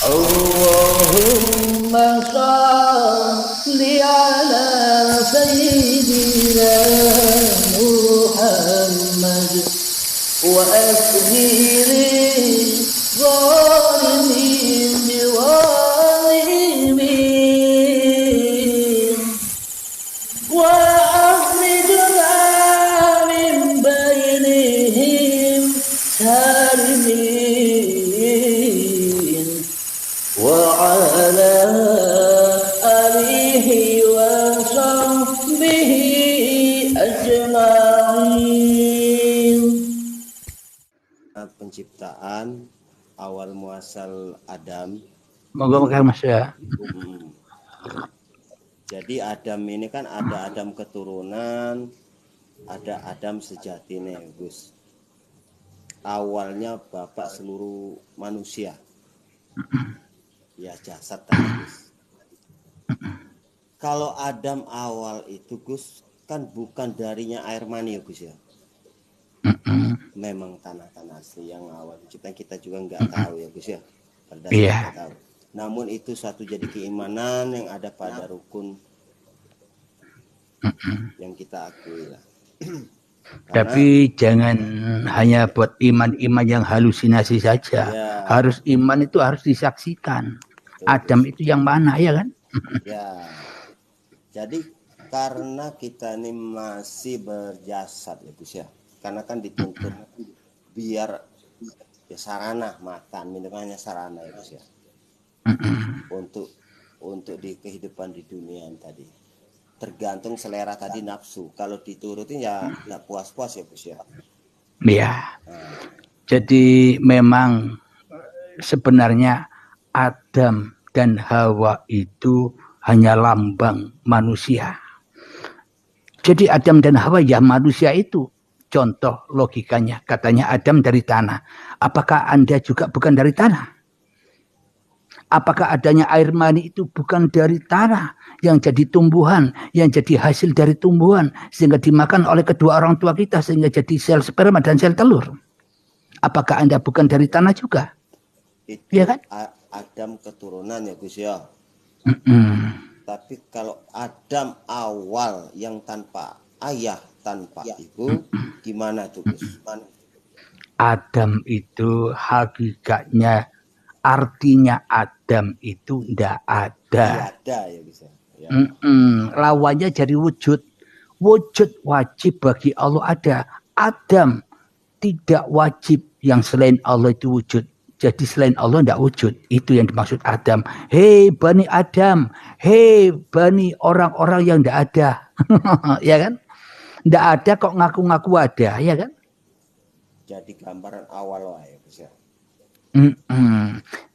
Allahumma salli ala sayyidina Muhammad wa akhiri zalimin biwalimin wa akhrijna min bainihim salimin wa ala alihi wa sahbihi ajma'in. Penciptaan awal muasal Adam. Moga-moga Mas ya. Jadi Adam ini kan ada Adam keturunan, ada Adam sejati nih, Gus. Awalnya bapak seluruh manusia. Ya jasad tadi, Gus. Kalau Adam awal itu, Gus, kan bukan darinya air mani ya, Gus ya. Memang tanah-tanah asli yang awal penciptaan kita juga nggak tahu ya, Gus ya. Nggak tahu. Namun itu suatu jadi keimanan yang ada pada rukun yang kita akui lah. Tapi jangan hanya buat iman-iman yang halusinasi saja. Ya. Harus iman itu harus disaksikan. Betul, Adam itu yang mana ya kan? Ya. Jadi karena kita ini masih berjasad ya Gus ya. Karena kan dituntut biar ya sarana makan minumannya sarana ya Gus ya. Untuk di kehidupan di dunia tadi. Tergantung selera tadi nafsu. Kalau diturutin ya nggak puas-puas ya Gus ya. Iya. Jadi memang sebenarnya Adam dan Hawa itu hanya lambang manusia. Jadi Adam dan Hawa ya manusia itu. Contoh logikanya, katanya Adam dari tanah. Apakah Anda juga bukan dari tanah? Apakah adanya air mani itu bukan dari tanah yang jadi tumbuhan, yang jadi hasil dari tumbuhan sehingga dimakan oleh kedua orang tua kita sehingga jadi sel sperma dan sel telur? Apakah Anda bukan dari tanah juga? Itu ya kan? Adam keturunan ya Gus ya. Tapi kalau Adam awal yang tanpa ayah, tanpa ibu, gimana tuh Gus? Adam itu hakikatnya, artinya Adam itu tidak ada. Tidak ada ya bisa. Ya. Lawannya jadi wujud. Wujud wajib bagi Allah ada. Adam tidak wajib, yang selain Allah itu wujud. Jadi selain Allah tidak wujud. Itu yang dimaksud Adam. Hei Bani Adam. Hei Bani orang-orang yang tidak ada. Ya kan? Tidak ada kok ngaku-ngaku ada. Ya kan? Jadi gambaran awal ya bisa.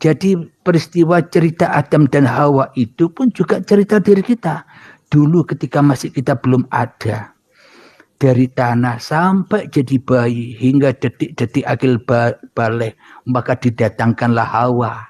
Jadi peristiwa cerita Adam dan Hawa itu pun juga cerita diri kita. Dulu ketika masih kita belum ada. Dari tanah sampai jadi bayi hingga detik-detik akil balik. Maka didatangkanlah Hawa.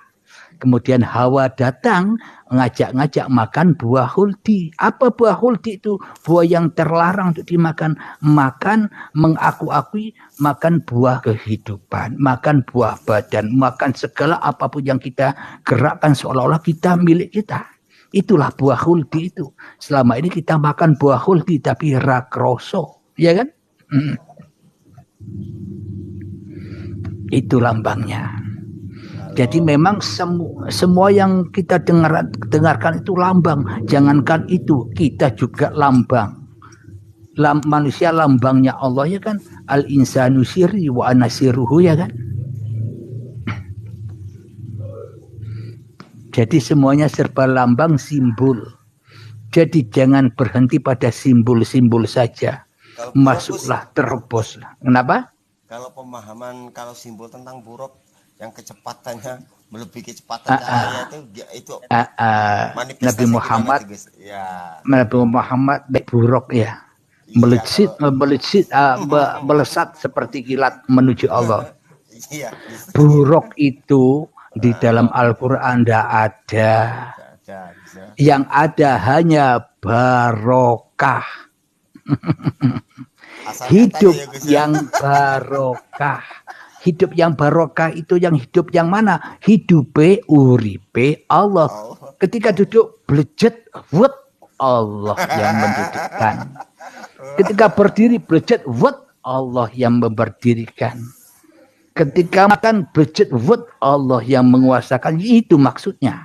Kemudian Hawa datang ngajak-ngajak makan buah huldi. Apa buah huldi itu? Buah yang terlarang untuk dimakan. Makan, mengaku-akui, makan buah kehidupan. Makan buah badan. Makan segala apapun yang kita gerakkan seolah-olah kita milik kita. Itulah buah huldi itu. Selama ini kita makan buah huldi tapi rakroso. Ya kan? Itu lambangnya. Jadi memang semua yang kita dengarkan itu lambang. Jangankan itu, kita juga lambang. Manusia lambangnya Allah ya kan. Al-insanu sirri wa anasiruhu ya kan. Jadi semuanya serba lambang, simbol. Jadi jangan berhenti pada simbol-simbol saja. Masuklah, teroboslah. Kenapa? Kalau pemahaman, kalau simbol tentang buruk, yang kecepatannya melebihi kecepatan cahaya itu Nabi Muhammad ya. Nabi Muhammad buruk ya, melesat seperti kilat menuju Allah. Buruk itu di dalam Al-Quran tidak ada. Yang ada hanya barokah. Hidup yang barokah. hidup yang barokah itu yang hidup yang mana? Hidupe uripe Allah. Ketika duduk blejet, wut, Allah yang mendudukkan. Ketika berdiri blejet, wut, Allah yang memberdirikan. Ketika makan blejet, wut, Allah yang menguasakan. Itu maksudnya.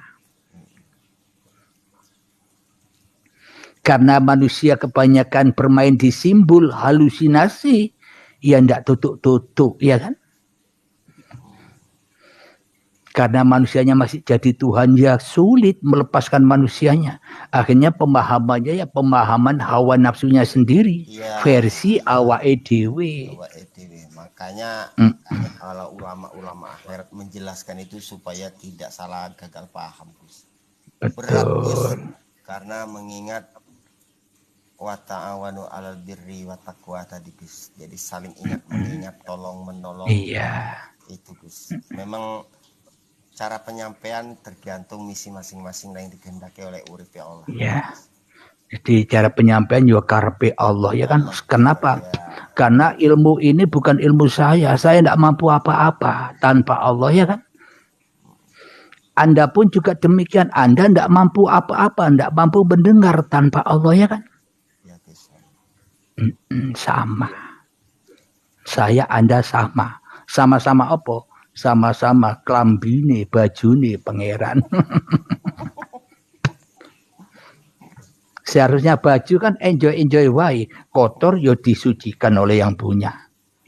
Karena manusia kebanyakan bermain di simbol halusinasi, ya ndak tutuk-tutuk, ya kan? Karena manusianya masih jadi Tuhan, ya sulit melepaskan manusianya. Akhirnya pemahamannya ya pemahaman hawa nafsunya sendiri, ya, versi awake dhewe. Makanya kalau ulama-ulama akhirat menjelaskan itu supaya tidak salah gagal paham, Gus. Berat, Gus. Karena mengingat wa ta'awanu 'alal birri wa taqwa tadi, Gus. Jadi saling ingat mengingat, tolong menolong. Iya. Itu, Gus. Memang cara penyampaian tergantung misi masing-masing yang dikehendaki oleh urip ya Allah. Iya. Jadi cara penyampaian juga karepe Allah, ya kan? Kenapa? Ya. Karena ilmu ini bukan ilmu saya. Saya tidak mampu apa-apa tanpa Allah, ya kan? Anda pun juga demikian. Anda tidak mampu apa-apa, tidak mampu mendengar tanpa Allah, ya kan? Ya, sama. Saya, Anda sama. Sama-sama apa? Sama-sama klambine, bajune pangeran. Seharusnya baju kan enjoy wae, kotor yo disucikan oleh yang punya.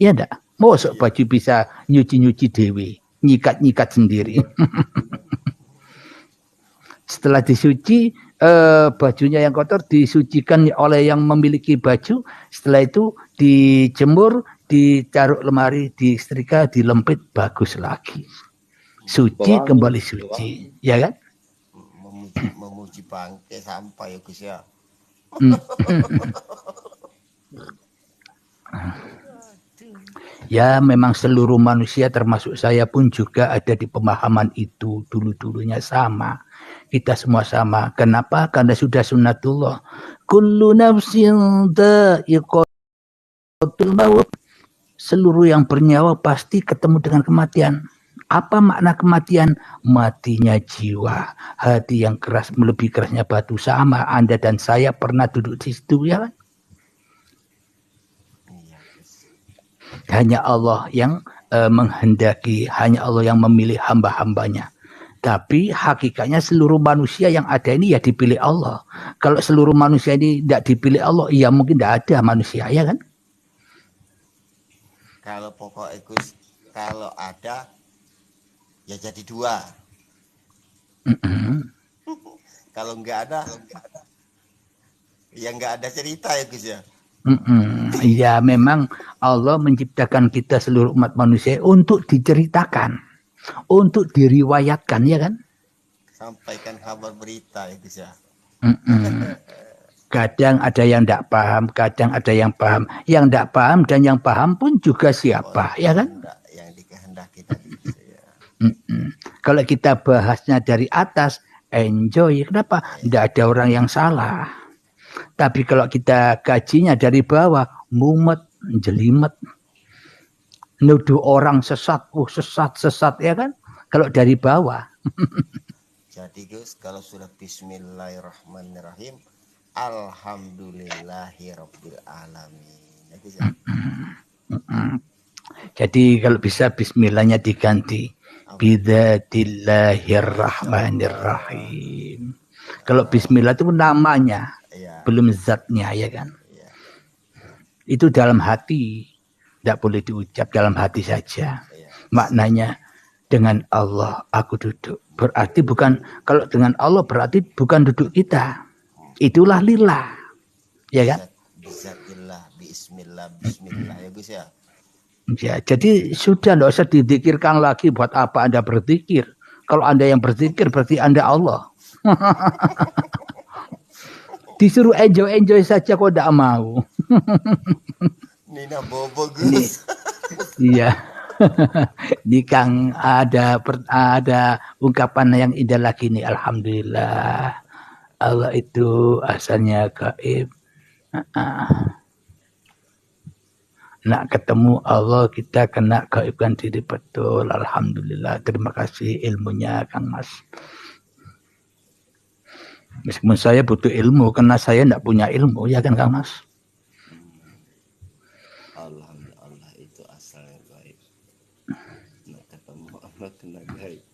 Iya ndak? Mosok baju bisa nyuci-nyuci dewe, nyikat-nyikat sendiri. Setelah disuci, bajunya yang kotor disucikan oleh yang memiliki baju. Setelah itu dijemur, ditaruh lemari, disetrika, dilempit, bagus lagi. Suci kembali suci, ya kan? Memuji bangke sampai ya, Gus ya. Ya, memang seluruh manusia termasuk saya pun juga ada di pemahaman itu. Dulu-dulunya sama. Kita semua sama. Kenapa? Karena sudah sunnatullah. Kullu nafsin dha'iqatul maut. Seluruh yang bernyawa pasti ketemu dengan kematian. Apa makna kematian? Matinya jiwa. Hati yang keras melebihi kerasnya batu. Sama Anda dan saya pernah duduk di situ, ya kan? Hanya Allah yang menghendaki, hanya Allah yang memilih hamba-hambanya. Tapi hakikatnya seluruh manusia yang ada ini ya dipilih Allah. Kalau seluruh manusia ini tidak dipilih Allah, ya mungkin tidak ada manusia, ya kan? Kalau pokoknya Gus, kalau ada ya jadi dua. Kalau nggak ada, ya nggak ada cerita ya Gus ya. Ya memang Allah menciptakan kita seluruh umat manusia untuk diceritakan, untuk diriwayatkan, ya kan? Sampaikan kabar berita ya Gus ya. Kadang ada yang tidak paham, kadang ada yang paham. Yang tidak paham dan yang paham pun juga siapa, ya kan? Yang dikehendaki tadi. Ya. Kalau kita bahasnya dari atas, enjoy. Kenapa? Tidak ada orang yang salah. Tapi kalau kita kajinya dari bawah, mumet, jelimet. Nuduh orang sesat, sesat, ya kan? Kalau dari bawah. Jadi Gus, kalau sudah bismillahirrahmanirrahim, alhamdulillahirabbil alamin. Jadi kalau bisa bismillahnya diganti bidzatillahirrahmanirrahim. Kalau bismillah itu namanya, belum zatnya, ya kan? Itu dalam hati, tidak boleh diucap, dalam hati saja. Maknanya dengan Allah aku duduk. Berarti bukan, kalau dengan Allah berarti bukan duduk kita. Itulah lillah. Ya kan? Bizatillah, bismillah, bismillah ya Gus ya. Ya, jadi sudah tidak usah dizikirkan lagi. Buat apa Anda berzikir? Kalau Anda yang berzikir berarti Anda Allah. Disuruh enjoy saja kok tidak mau. Nina bobo Gus. Iya. Di Kang ada ungkapan yang indah lagi nih. Alhamdulillah. Allah itu asalnya gaib. Nak ketemu Allah kita kena gaibkan diri betul. Alhamdulillah. Terima kasih ilmunya Kang Mas. Meskipun saya butuh ilmu karena saya tidak punya ilmu, ya kan Kang Mas? Allah itu asalnya gaib. Nak ketemu Allah kena gaib.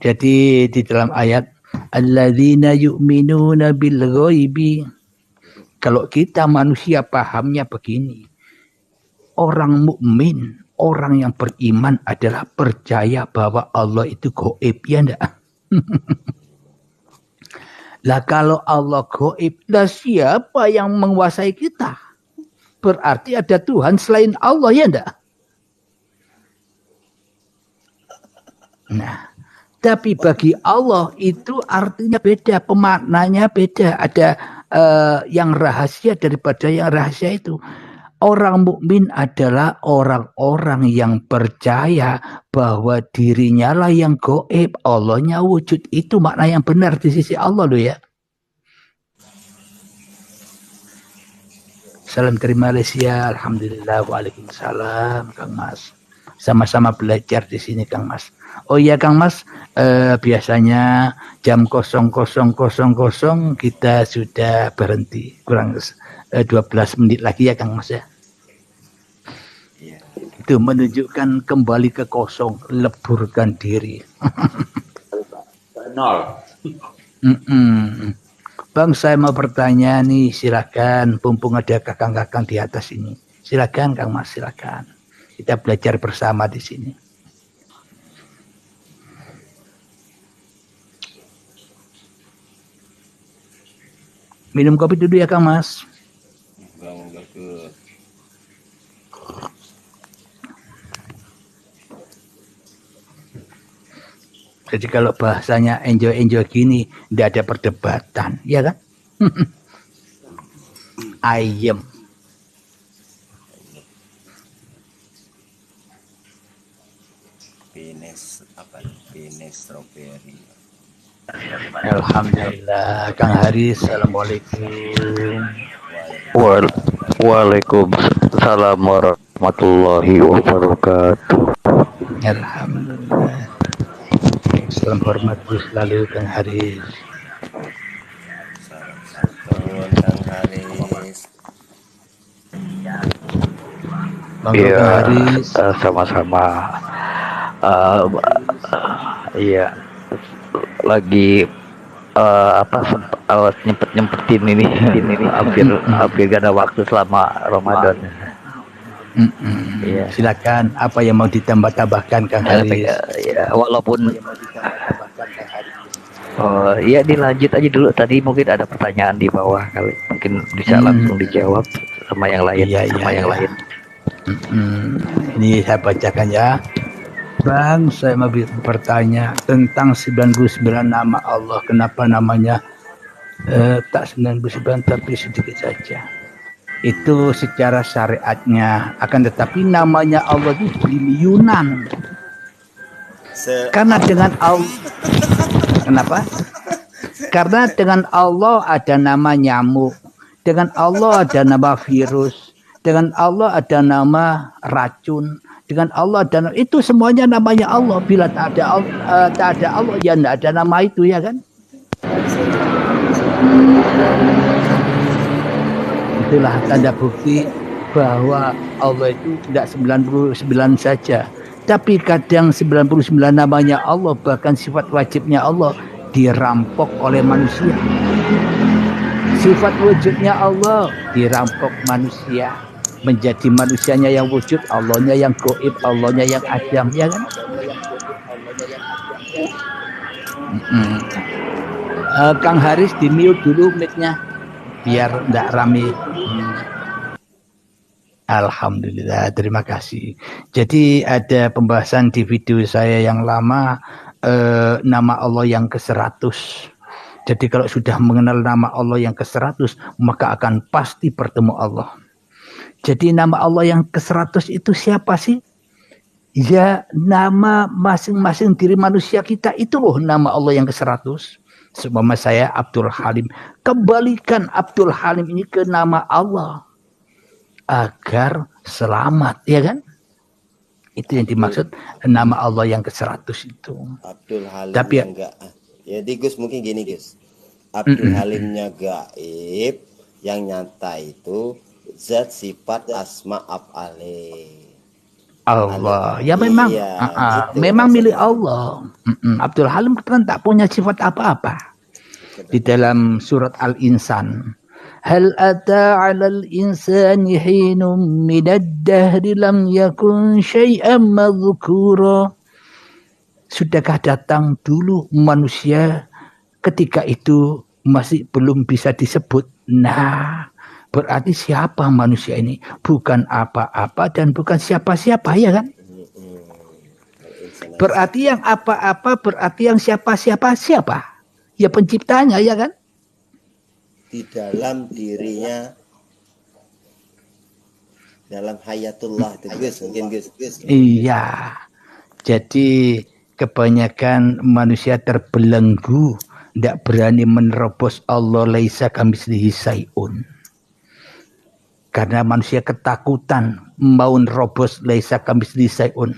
Jadi di dalam ayat alladzina yu'minuna bil ghaibi, kalau kita manusia pahamnya begini. Orang mukmin, orang yang beriman adalah percaya bahwa Allah itu gaib, ya enggak? Lah kalau Allah gaib, lah siapa yang menguasai kita? Berarti ada Tuhan selain Allah, ya enggak? Nah, tapi bagi Allah itu artinya beda, pemaknanya beda. Ada yang rahasia daripada yang rahasia itu. Orang mukmin adalah orang-orang yang percaya bahwa dirinya lah yang gaib, Allahnya wujud. Itu makna yang benar di sisi Allah loh ya. Salam dari Malaysia, alhamdulillah, waalaikumsalam, Kang Mas. Sama-sama belajar di sini, Kang Mas. Oh iya Kang Mas, biasanya jam 00.00 kita sudah berhenti. Kurang 12 menit lagi ya Kang Mas ya. Itu menunjukkan kembali ke kosong, leburkan diri. Nol. Bang, saya mau bertanya nih, silakan. Mumpung ada kakang-kakang di atas ini. Silakan Kang Mas, silakan. Kita belajar bersama di sini. Minum kopi dulu ya Kang Mas. Jadi kalau bahasanya enjoy gini, tidak ada perdebatan, ya kan? Ayem. Pines strawberry. Alhamdulillah, Kang Haris, assalamualaikum. Waalaikumsalam warahmatullahi wabarakatuh. Alhamdulillah. Salam hormat selalu Kang Haris. Salam Kang Haris. Iya, Kang Haris. Sama-sama. Iya. Lagi nyempet-nyempetin ini hampir gak ada waktu selama Ramadan. Iya. Silakan, apa yang mau ditambah-tambahkan Kang Haris? Ya, walaupun ya dilanjut aja dulu, tadi mungkin ada pertanyaan di bawah kali, mungkin bisa langsung dijawab sama yang lain. Yang lain. Ini saya bacakan ya. Bang, saya mau bertanya tentang 99 nama Allah. Kenapa namanya tak 99 tapi sedikit saja? Itu secara syariatnya. Akan tetapi namanya Allah itu triliunan. Karena dengan Allah, kenapa? Karena dengan Allah ada nama nyamuk, dengan Allah ada nama virus, dengan Allah ada nama racun, dengan Allah dan itu semuanya namanya Allah. Bila tak ada Allah ya tidak ada nama itu, ya kan? Itulah tanda bukti bahwa Allah itu tidak 99 saja, tapi kadang 99 namanya Allah, bahkan sifat wajibnya Allah dirampok oleh manusia. Sifat wujudnya Allah dirampok manusia. Menjadi manusianya yang wujud, Allahnya yang gaib, Allahnya yang adam, ya kan? Kang Haris di mute dulu mic-nya biar enggak rame. Alhamdulillah, terima kasih. Jadi ada pembahasan di video saya yang lama, nama Allah yang ke-100. Jadi kalau sudah mengenal nama Allah yang ke-100, maka akan pasti bertemu Allah. Jadi nama Allah yang ke-100 itu siapa sih? Ya, nama masing-masing diri manusia kita itu loh nama Allah yang ke-100. Seumpama saya Abdul Halim, kembalikan Abdul Halim ini ke nama Allah. agar selamat, ya kan? Itu yang dimaksud nama Allah yang ke-100 itu. Abdul Halim Tapi yang enggak. Jadi Gus mungkin gini Gus. Abdul Halimnya gaib, yang nyata itu zat sifat asma af'ale. Allah, ya memang, Iya, gitu memang milik maksudnya. Allah. Abdul Halim kan tak punya sifat apa-apa. Di dalam surat Al-Insan, hal ata 'alal insani hinum minad dahri lam yakun syai'an madhkura. Sudahkah datang dulu manusia ketika itu masih belum bisa disebut? Nah, berarti siapa manusia ini? Bukan apa-apa dan bukan siapa-siapa, ya kan? Berarti yang apa-apa, berarti yang siapa-siapa, siapa? Ya penciptanya, ya kan? Di dalam dirinya, dalam hayatullah itu Gus, mungkin Gus. Iya. Jadi kebanyakan manusia terbelenggu, tidak berani menerobos Allah laisa kamitslihi syai'un. Karena manusia ketakutan mau nerobos laisa kamitslihi syai'un.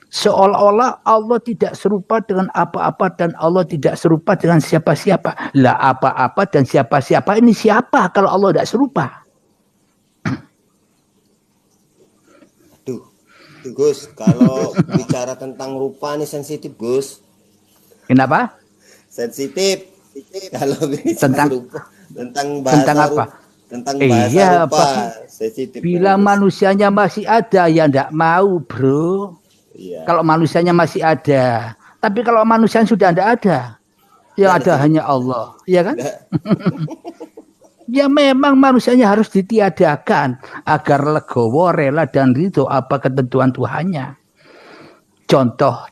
Seolah-olah Allah tidak serupa dengan apa-apa dan Allah tidak serupa dengan siapa-siapa. Lah apa-apa dan siapa-siapa ini siapa kalau Allah tidak serupa? Tuh Gus, kalau bicara tentang rupa nih sensitif Gus. Kenapa? Sensitif. Kalau Tentang rupa, tentang bahasa tentang apa? Tentang bahasa Iya, rupa, Pak. sensitif. Bila Gus. manusianya masih ada ya ndak mau, bro. Iya. Kalau manusianya masih ada. Tapi kalau manusia sudah ndak ada, yang ada hanya Allah, ya kan? Ya memang manusianya harus ditiadakan agar legowo, rela dan ridho apa ketentuan Tuhannya. Contoh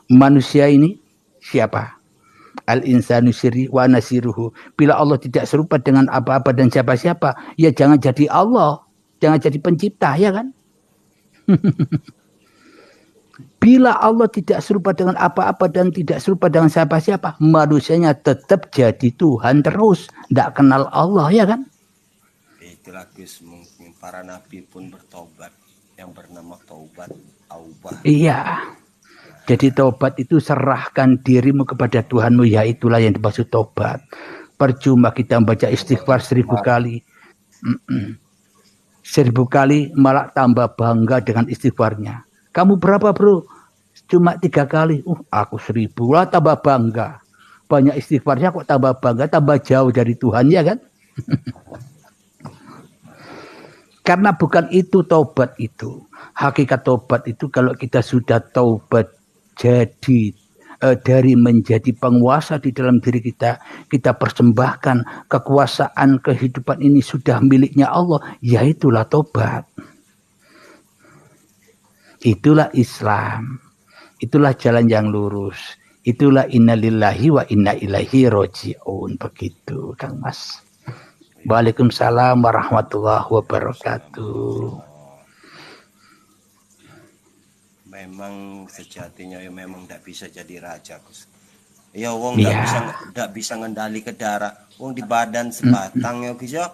manusia ini siapa? Al-insanu sirri wa nasiruhu. Bila Allah tidak serupa dengan apa-apa dan siapa-siapa, ya jangan jadi Allah, jangan jadi pencipta, ya kan? Bila Allah tidak serupa dengan apa-apa dan tidak serupa dengan siapa-siapa, manusianya tetap jadi Tuhan terus, tidak kenal Allah, ya kan? Itulah Gus, mungkin para nabi pun bertobat, yang bernama taubat aubah. Iya. Jadi taubat itu serahkan dirimu kepada Tuhanmu, ya itulah yang dimaksud taubat. Percuma kita membaca istighfar 1000 kali. 1000 kali malah tambah bangga dengan istighfarnya. Kamu berapa bro? Cuma 3 kali. Aku 1000 lah tambah bangga. Banyak istighfarnya kok tambah bangga, tambah jauh dari Tuhan, ya kan? Karena bukan itu taubat itu. Hakikat taubat itu kalau kita sudah taubat jadi dari menjadi penguasa di dalam diri kita, kita persembahkan kekuasaan kehidupan ini sudah miliknya Allah, ya itulah taubat. Itulah Islam. Itulah jalan yang lurus. Itulah innalillahi wa inna ilaihi roji'un. Begitu Kang Mas. Waalaikumsalam warahmatullahi wabarakatuh. Memang sejatinya ya memang tidak bisa jadi raja Gus. Ya wong tidak bisa ngendali ke darah. Wong di badan sebatang ya Gus ya.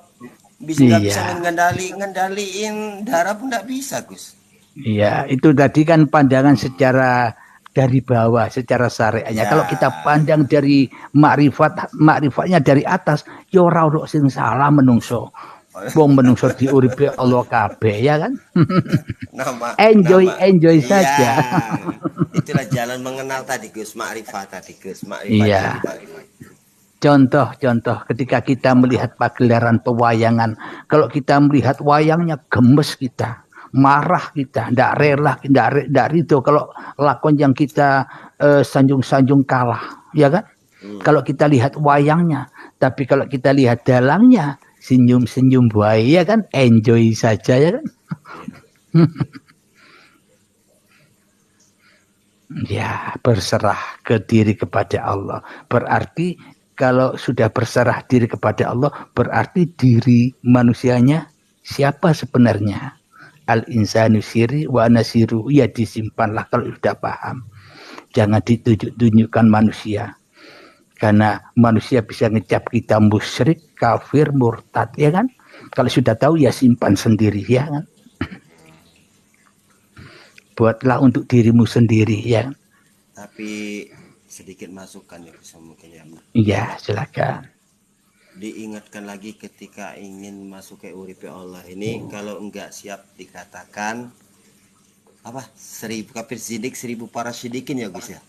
Bisa ngendaliin darah pun tidak bisa Gus. Iya, itu tadi kan pandangan secara dari bawah, secara syariatnya. Kalau kita pandang dari makrifatnya dari atas, ya ora ono sing salah menungso. Wong menungso diuripi Allah kabeh, ya kan? Enjoy saja. Itulah jalan mengenal tadi Gus, makrifat tadi Gus, makrifat. Iya. Contoh ketika kita melihat pagelaran pewayangan, kalau kita melihat wayangnya gemes kita, marah kita, ndak rela, ndak ridho kalau lakon yang kita sanjung-sanjung kalah, ya kan? Kalau kita lihat wayangnya, tapi kalau kita lihat dalangnya, senyum-senyum baik, ya kan? Enjoy saja, ya kan? Ya, berserah ke diri kepada Allah. Berarti kalau sudah berserah diri kepada Allah, berarti diri manusianya siapa sebenarnya? Al-insanu sirri wa nasiru. Ya disimpanlah kalau sudah paham. Jangan ditunjuk-tunjukkan manusia. Karena manusia bisa ngecap kita musyrik, kafir, murtad, ya kan? Kalau sudah tahu ya simpan sendiri ya kan. Buatlah untuk dirimu sendiri ya. Tapi sedikit masukan ya bisa mungkin ya. Iya, silakan. Diingatkan lagi ketika ingin masuk ke uripe Allah ini, kalau enggak siap dikatakan apa 1000 kafir sidik 1000 para sidikin ya Gus ya.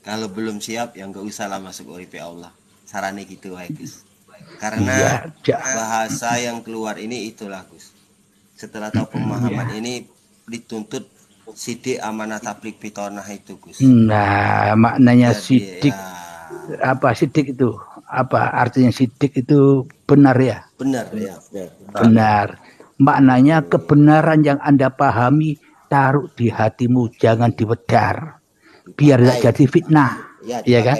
Kalau belum siap ya enggak usah lah masuk uripe Allah. Sarannya gitu Gus. Karena bahasa yang keluar ini itulah Gus. Setelah tahu pemahaman ini dituntut sidik amanah tablik pitonah itu Gus. Nah, maknanya jadi, sidik ya, apa sidik itu? Apa artinya sidik itu benar ya? benar ya, benar. Maknanya kebenaran yang Anda pahami taruh di hatimu, jangan diwedar. Biar tidak jadi fitnah. Ya kan?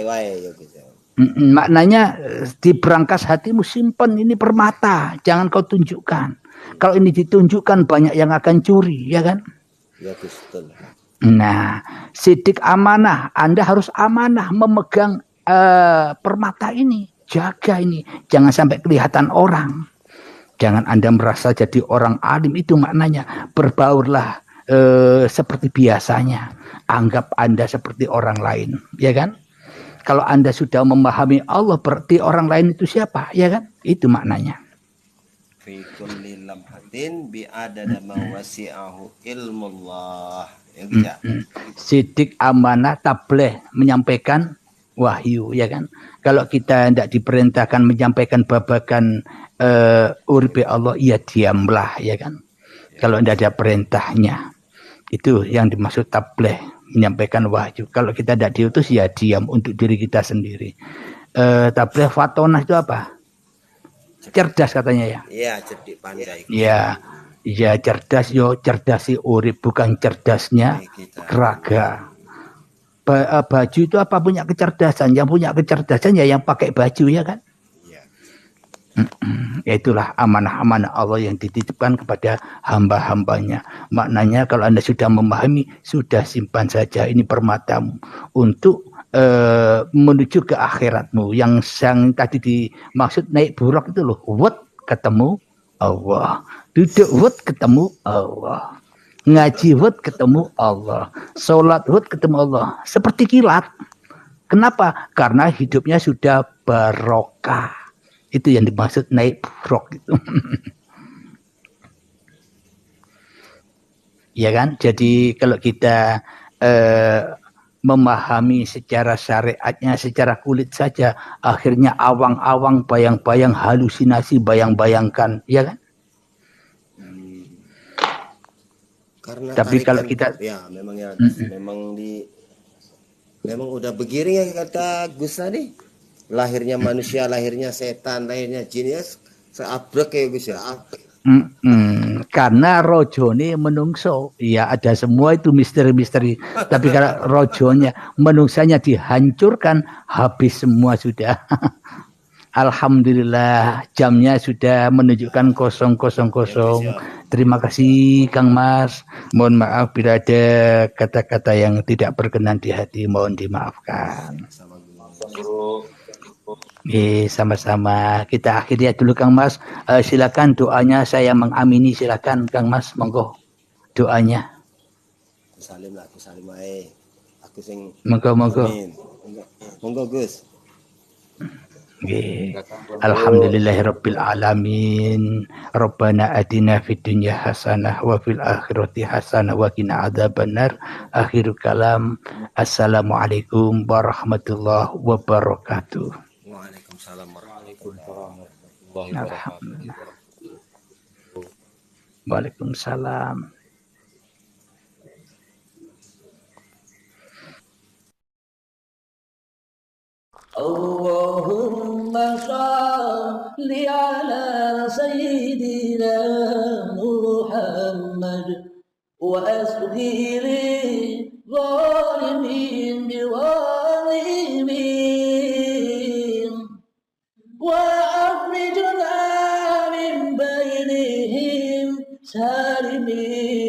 Maknanya di berangkas hatimu simpan ini permata, jangan kau tunjukkan. Kalau ini ditunjukkan banyak yang akan curi, ya kan? Ya betul. Nah, sidik amanah, Anda harus amanah memegang permata ini, jaga ini, jangan sampai kelihatan orang. Jangan Anda merasa jadi orang alim, itu maknanya. Berbaurlah seperti biasanya, anggap Anda seperti orang lain, ya kan? Kalau Anda sudah memahami Allah, berarti orang lain itu siapa, ya kan? Itu maknanya. Fi kulli lamhatin bi adada ma wasi'ahu ilmullah. Ya gitu ya. Sidik amanah tableh menyampaikan wahyu, ya kan? Kalau kita tidak diperintahkan menyampaikan babakan uripe Allah, ya diamlah, ya kan? Kalau tidak ada perintahnya, itu yang dimaksud tableh, menyampaikan wahyu. Kalau kita tidak diutus, ya diam untuk diri kita sendiri. Tableh fatonah itu apa? Cerdas katanya ya. Iya, cerdik pandai. Ya, ya cerdas yo, cerdasi urip, bukan cerdasnya raga. Baju itu apa punya kecerdasan? Yang punya kecerdasan ya yang pakai baju, ya kan? Iya. Itulah amanah-amanah Allah yang dititipkan kepada hamba-hambanya. Maknanya kalau Anda sudah memahami, sudah simpan saja ini permatamu untuk menuju ke akhiratmu. Yang tadi dimaksud naik buruk itu loh, wut ketemu Allah, duduk wut ketemu Allah, ngaji wut ketemu Allah, sholat wut ketemu Allah, seperti kilat. Kenapa? Karena hidupnya sudah barokah. Itu yang dimaksud naik buruk itu. Ya kan? Jadi kalau kita memahami secara syariatnya, secara kulit saja, akhirnya awang-awang, bayang-bayang, halusinasi, bayang-bayangkan, ya kan? Karena tapi kalau kita ya memang ya memang udah begini ya kata Gus tadi, lahirnya manusia, lahirnya setan, lahirnya jin, ya seabrek ya Gus ya. Karena rojone menungso, ya ada semua itu misteri-misteri. Tapi kalau rojonya, menungsanya dihancurkan, habis semua sudah. Alhamdulillah, jamnya sudah menunjukkan 000. Terima kasih Kang Mas. Mohon maaf bila ada kata-kata yang tidak berkenan di hati, mohon dimaafkan. Sama-sama. Kita akhiri dulu Kang Mas. Silakan doanya, saya mengamini. Silakan Kang Mas, monggo doanya. Salim lah, aku salim ae. Aku sing monggo. Monggo Gus. Alhamdulillahirabbil alamin. Rabbana atina fid dunya hasanah wa fil akhirati hasanah wa qina adzabannar. Akhirul kalam. Assalamualaikum warahmatullahi wabarakatuh. Waalaikumsalam warahmatullahi wabarakatuh. Waalaikumsalam. Allahumma shalli ala sayyidina Muhammad wa asghiri zalimin biwalimin wa akhrijna min bainihim salimin